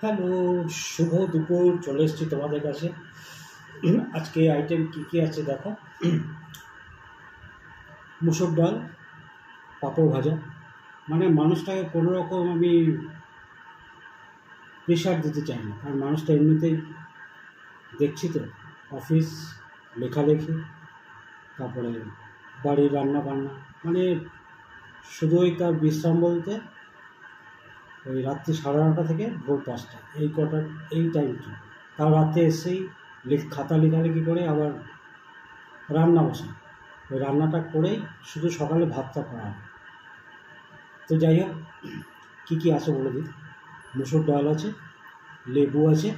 Hello, শুভ দুপুর। চলে এসেছি তোমাদের কাছে। আজকে আইটেম কী কী আছে দেখো। মুসুর ডাল, পাঁপড় ভাজা। মানে মানুষটাকে কোনো রকম আমি প্রেশার দিতে চাই না, কারণ মানুষটা এমনিতেই দেখছি তো, অফিস, লেখালেখি, তারপরে বাড়ির রান্না বান্না, মানে শুধু ওই তার বিশ্রাম বলতে ওই রাত্রি 9:30 থেকে ভোর 5টা, এই টাইমটা। তাও রাতে এসেই খাতা লেখালেখি করে আবার রান্না বসায়। ওই রান্নাটা করেই শুধু সকালে ভাতটা করা হয়। তো যাই হোক, কী কী আছে বলে দিই। মুসুর ডাল আছে, লেবু আছে,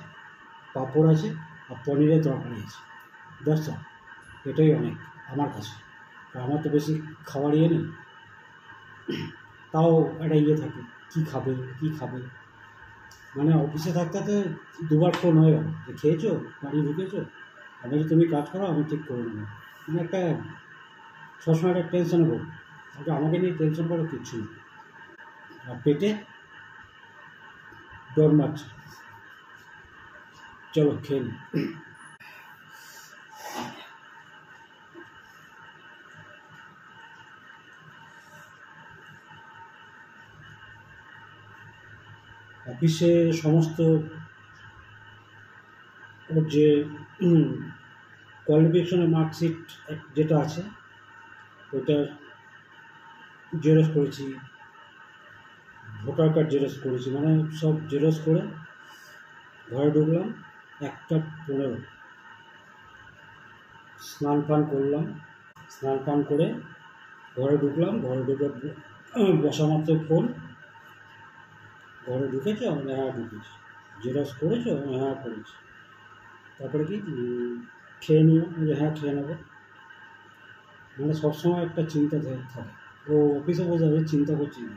পাঁপড় আছে, আর পনিরের তরকারি আছে। দেখছ, এটাই অনেক আমার কাছে। আমার তো বেশি খাবার নেই, তাও একটা থাকে, কী খাবে কী খাবে। মানে অফিসে থাকতে থাকতে দুবার ফোন হয়ে গেল যে খেয়েছো, বাড়ি ঢুকেছো। আমি যদি তুমি কাজ করো, আমি ঠিক করে নেবো। মানে একটা সবসময় একটা টেনশনে পড়ো। আমাকে নিয়ে টেনশন করার কিচ্ছু নেই। আর পেটে ডর মারছে। চলো খেয়ে নিই। অফিসে সমস্ত ওর যে কোয়ালিফিকেশনের মার্কশিট যেটা আছে, ওইটার জেরক্স করেছি, ভোটার কার্ড জেরক্স করেছি, মানে সব জেরক্স করে ঘরে ঢুকলাম 1:15। স্নান পান করলাম, স্নান পান করে ঘরে ঢুকলাম। ঘরে ঢুকে বসা মাত্র ফোন, ঘরে ঢুকেছো? আমি হ্যাঁ ঢুকেছি। জেরক্স করেছো? আমি হ্যাঁ করেছি। তারপরে কি খেয়ে নিও? হ্যাঁ খেয়ে নেবো। মানে সবসময় একটা চিন্তা থাকে। ও অফিসে বসে আমি চিন্তা করছি না,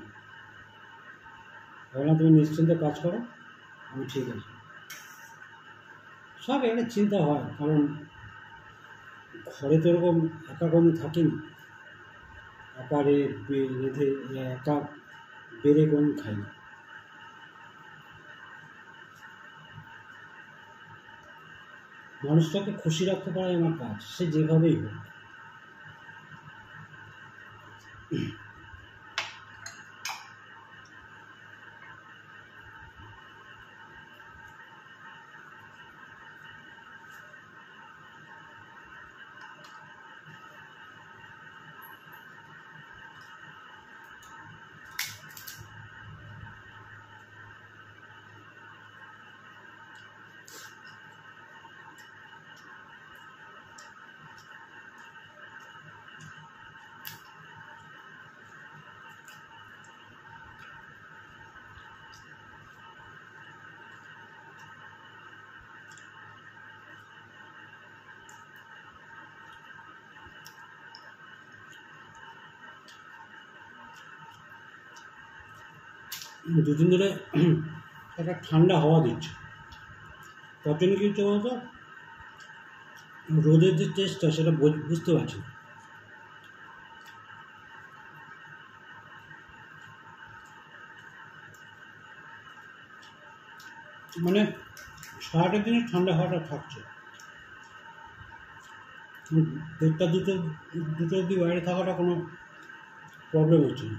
ভাবলাম তুমি নিশ্চিন্তে কাজ করো, আমি ঠিক আছে। সব একটা চিন্তা হয়, কারণ ঘরে তো এরকম একা কোনো থাকিনি। একা রেঁধে একা বেড়ে কোনো খাই না। মানুষটাকে খুশি রাখতে পারাই আমার কাজ, সে যেভাবেই হোক। দুদিন ধরে একটা ঠান্ডা হাওয়া দিচ্ছে, তার জন্য কী হচ্ছে বলতো, রোদের যে টেস্টটা সেটা বুঝতে পারছি। মানে সারাটা দিনে ঠান্ডা হাওয়াটা থাকছে। 1টা 2টো অবধি বাইরে থাকাটা কোনো প্রবলেম হচ্ছে না।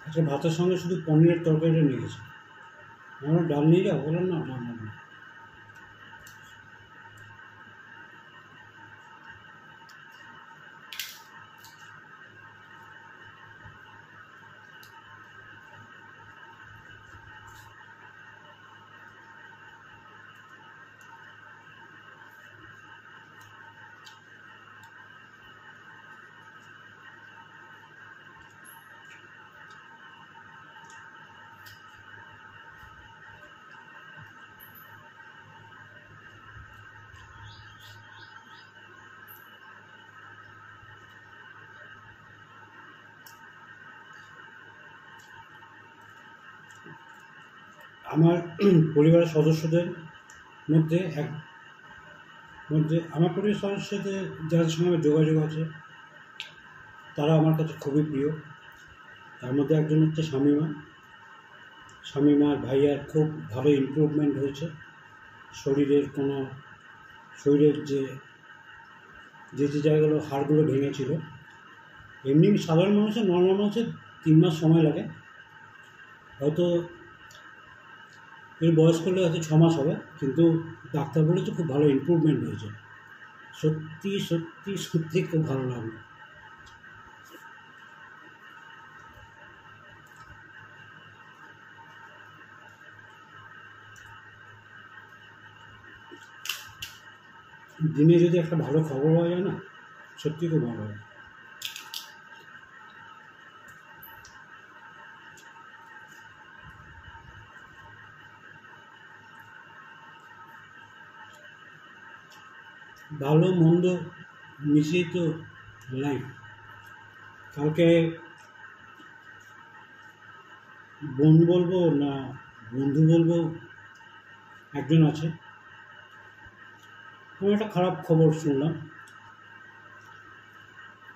আচ্ছা, ভাতের সঙ্গে শুধু পনিরের তরকারিটা নিয়ে গেছে। আমরা ডাল নিয়ে যাবো, বললাম না ডাল নেব না। আমার পরিবারের সদস্যদের মধ্যে আমার পরিবারের সদস্যদের যাদের সঙ্গে আমার যোগাযোগ আছে তারা আমার কাছে খুবই প্রিয়। তার মধ্যে একজন হচ্ছে শামীমার ভাইয়ার খুব ভালো ইমপ্রুভমেন্ট হয়েছে। শরীরের যে জায়গাগুলো হাড়গুলো ভেঙেছিল, এমনি সাধারণ নর্মাল মানুষের 3 মাস সময় লাগে, হয়তো এর বয়স করলে হয়তো 6 মাস হবে, কিন্তু ডাক্তার বলেছে খুব ভালো ইমপ্রুভমেন্ট হয়েছে। সত্যি সত্যি সত্যি খুব ভালো লাগলো। দিনে যদি একটা ভালো খবর পাওয়া যায় না, সত্যি খুব ভালো হয়। ভালো মন্দ মিশিয়ে তো লাইফ। কালকে বোন বলবো না বন্ধু বলবো, একজন আছে, আমি একটা খারাপ খবর শুনলাম।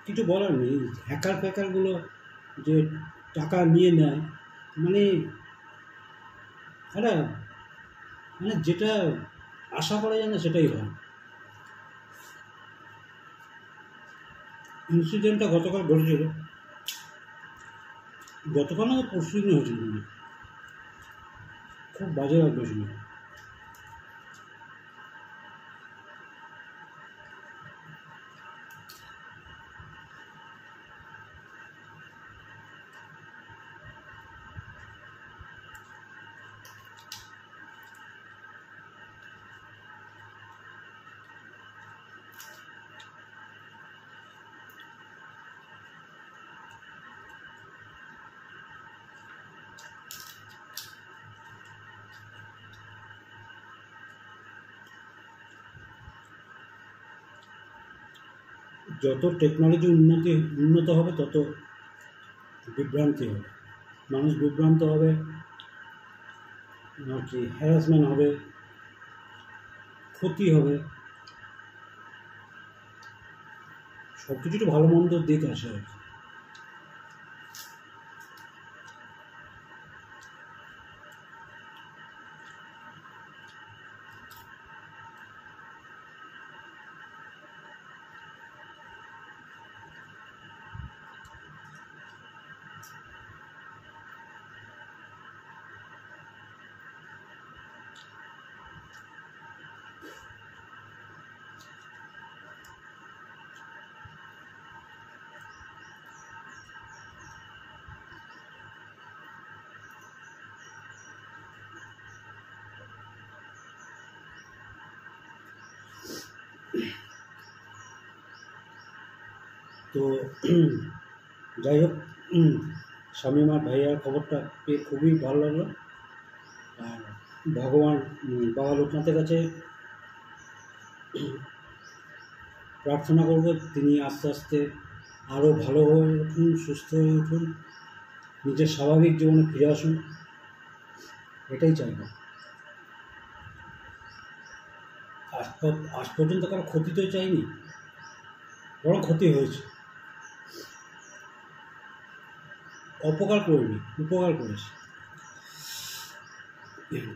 কিছু বলার নেই, হ্যাকারগুলো যে টাকা নিয়ে নেয়, মানে একটা যেটা আশা করা যায় না সেটাই হয়। ইনসিডেন্টটা গতকাল ঘটেছিল, গতকাল না পরশু দিন হয়েছিল, খুব বাজে লাগছিল। যত টেকনোলজি উন্নত হবে তত বিভ্রান্তি হবে, মানুষ বিভ্রান্ত হবে, আর কি হ্যারাসমেন্ট হবে, ক্ষতি হবে। সব কিছুরই ভালো মন্দ দিক আছে আর কি। তো যাই হোক, শামীমার ভাইয়ার খবরটা পেয়ে খুবই ভালো লাগলো। আর ভগবান বাবা লোকনাথের কাছে প্রার্থনা করব তিনি আস্তে আস্তে আরও ভালো হয়ে উঠুন, সুস্থ হয়ে উঠুন, নিজের স্বাভাবিক জীবনে ফিরে আসুন, এটাই চাইব। আজ পর্যন্ত কারো ক্ষতি তো চাইনি, বড় ক্ষতি হয়েছে, অপকার করিনি, উপকার করেছি,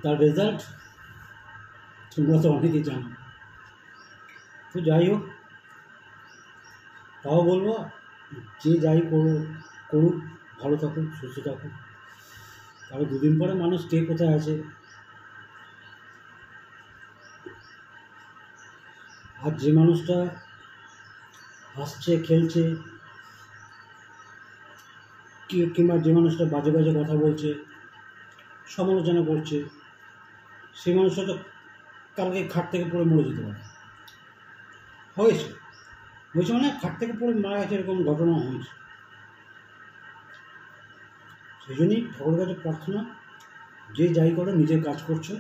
তার রেজাল্ট তোমরা তো অনেকেই জানো। তো যাই হোক, তাও বলবো যে যাই করুক ভালো থাকুক, সুস্থ থাকুক। কারণ 2 দিন পরে মানুষ কে কোথায় আছে। আর যে মানুষটা হাসছে খেলছে, কিংবা যে মানুষটা বাজে বাজে কথা বলছে, সমালোচনা করছে, সেই মানুষটা তো কালকে খাট থেকে পড়ে মরে যেতে পারে। হয়েছে মানে খাট থেকে পড়ে মারা গেছে, এরকম ঘটনা হয়েছে। সেই জন্যই ঠাকুরের কাছে প্রার্থনা, যে যাই করে নিজের কাজ করছে,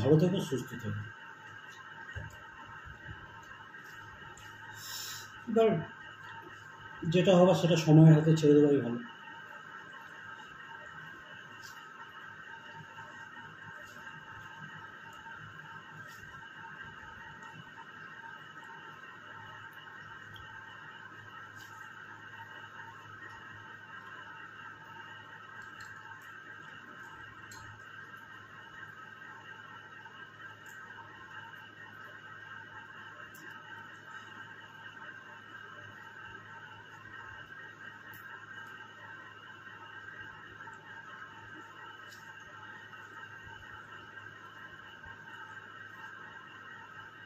ভালো থেকো, সুস্থ থেকো। এবার যেটা হবার সেটা সময়ের হাতে ছেড়ে দেওয়াই ভালো।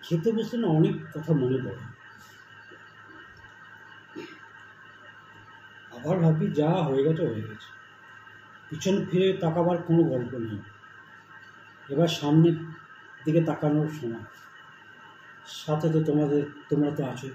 খেতে বসলে না অনেক কথা মনে পড়ে, আবার ভাবি যা হয়ে গেছে হয়ে গেছে, পিছন ফিরে তাকাবার কোনো গল্প নেই, এবার সামনের দিকে তাকানোর সময়। সাথে তো তোমরা তো আছো।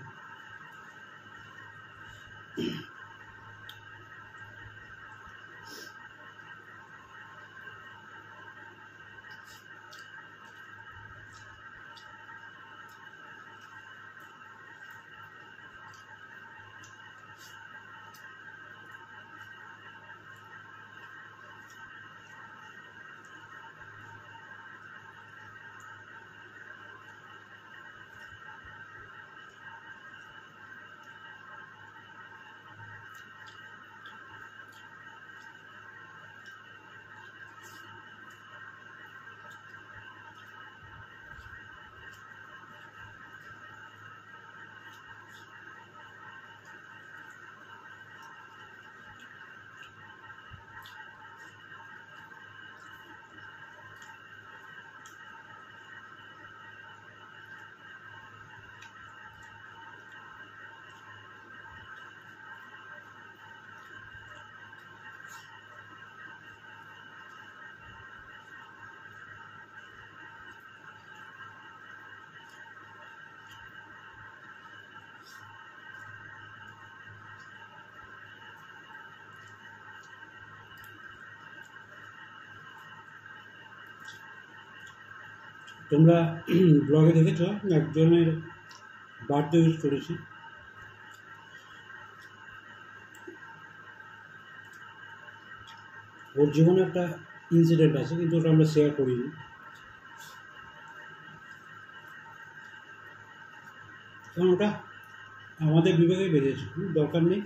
তোমরা ব্লগে দেখেছ একজনের বার্থডে উইশ করেছি, ওর জীবনে একটা ইনসিডেন্ট আছে, কিন্তু ওটা আমরা শেয়ার করিনি। কারণ ওটা আমাদের বিভাগে বেরিয়েছে, দরকার নেই,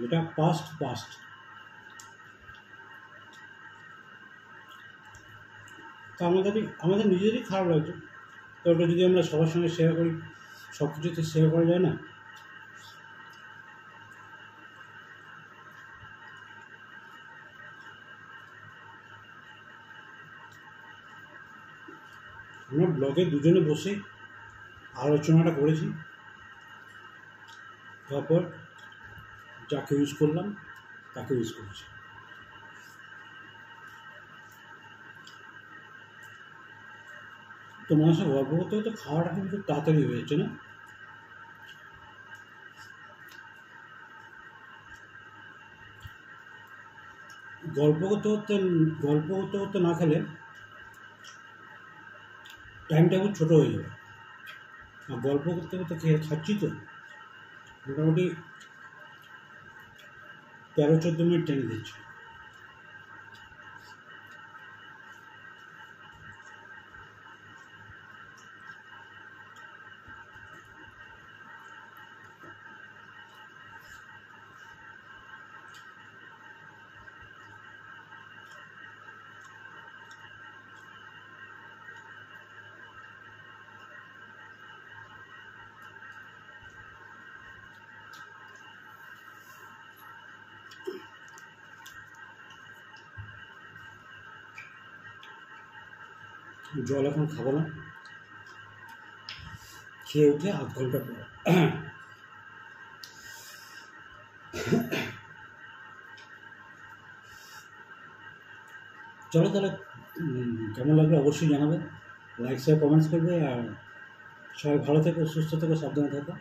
এটা পাস্ট। তা আমাদের নিজেদেরই খারাপ লাগছে, তো ওটা যদি আমরা সবার সঙ্গে শেয়ার করি, সব কিছুতে শেয়ার করা যায় না। আমরা ব্লগে দুজনে বসে আলোচনাটা করেছি, তারপর যাকে ইউজ করলাম তাকে ইউজ করেছি। তোমার সাথে গল্প করতে করতে খাওয়াটা কিন্তু তাড়াতাড়ি হয়েছে না? গল্প করতে করতে না খেলে টাইমটা খুব ছোটো হয়ে যাবে। আর গল্প করতে করতে খাচ্ছি তো মোটামুটি 13-14 মিনিট টেনে দিচ্ছি। জল এখন খাবো না, খেয়ে উঠে আধ ঘন্টা পর। চলো তাহলে, কেমন লাগবে অবশ্যই জানাবে, লাইক শেয়ার কমেন্টস করবে, আর সবাই ভালো থেকো, সুস্থ থেকো, সাবধানে থাকো।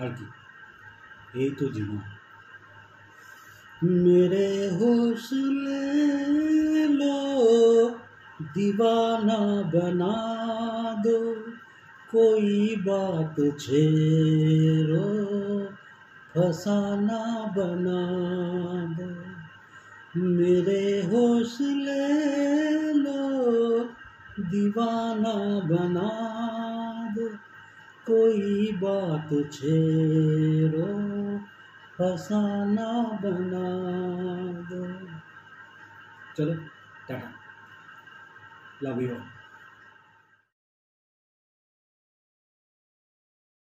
আর কি, এই তো জীবন। मेरे होश ले लो, दीवाना बना दो, कोई बात छेड़ो, फसाना बना दो। मेरे होश ले लो, दीवाना बना दो, कोई बात छेड़ो, फसाना बना दो। चलो टाटा, लव यू।